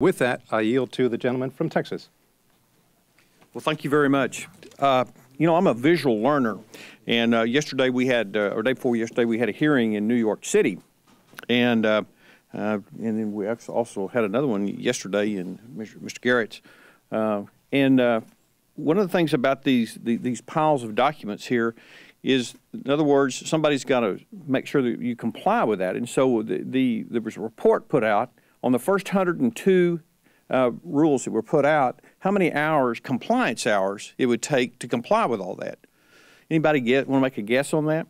With that, I yield to the gentleman from Texas. Well, thank you very much. You know, I'm a visual learner, and yesterday we had, or day before yesterday, we had a hearing in New York City, and then we also had another one yesterday in Mr. Garrett's. One of the things about these piles of documents here is, in other words, somebody's got to make sure that you comply with that. And so there was a report put out on the first 102 rules that were put out, how many hours, compliance hours, it would take to comply with all that. Anybody want to make a guess on that?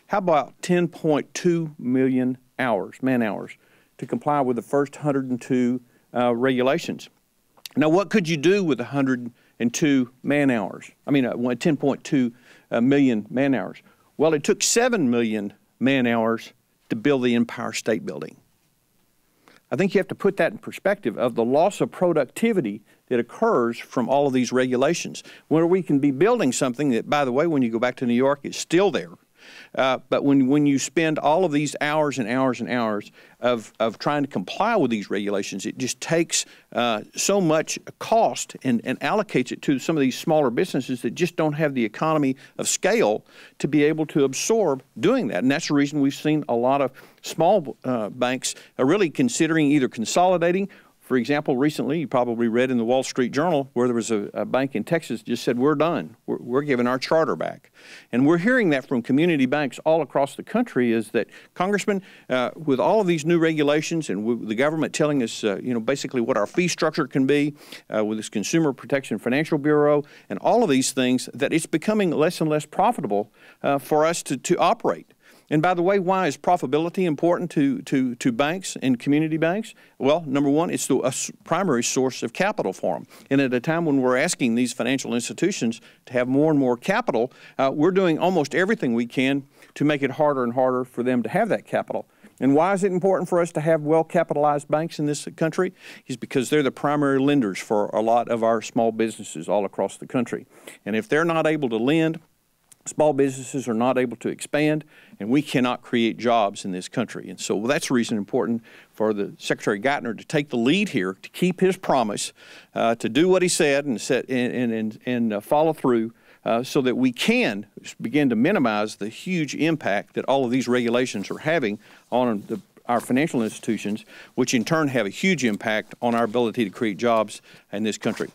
How about 10.2 million hours, man-hours, to comply with the first 102 regulations? Now, what could you do with 102 man-hours? I mean, 10.2 million man-hours. Well, it took 7 million man-hours to build the Empire State Building. I think you have to put that in perspective of the loss of productivity that occurs from all of these regulations, where we can be building something that, by the way, when you go back to New York, is still there. But when you spend all of these hours and hours and hours of trying to comply with these regulations, it just takes so much cost and allocates it to some of these smaller businesses that just don't have the economy of scale to be able to absorb doing that. And that's the reason we've seen a lot of small banks are really considering either consolidating. For example, recently, you probably read in the Wall Street Journal where there was a bank in Texas just said, we're done. We're giving our charter back. And we're hearing that from community banks all across the country is that, Congressman, with all of these new regulations and with the government telling us, you know, basically what our fee structure can be with this Consumer Protection Financial Bureau and all of these things, that it's becoming less and less profitable for us to operate. And by the way, why is profitability important to banks and community banks? Well, number one, it's a primary source of capital for them. And at a time when we're asking these financial institutions to have more and more capital, we're doing almost everything we can to make it harder and harder for them to have that capital. And why is it important for us to have well-capitalized banks in this country? Is because they're the primary lenders for a lot of our small businesses all across the country. And if they're not able to lend, small businesses are not able to expand, and we cannot create jobs in this country. And so that's the reason important for the Secretary Geithner to take the lead here, to keep his promise, to do what he said and follow through so that we can begin to minimize the huge impact that all of these regulations are having on our financial institutions, which in turn have a huge impact on our ability to create jobs in this country.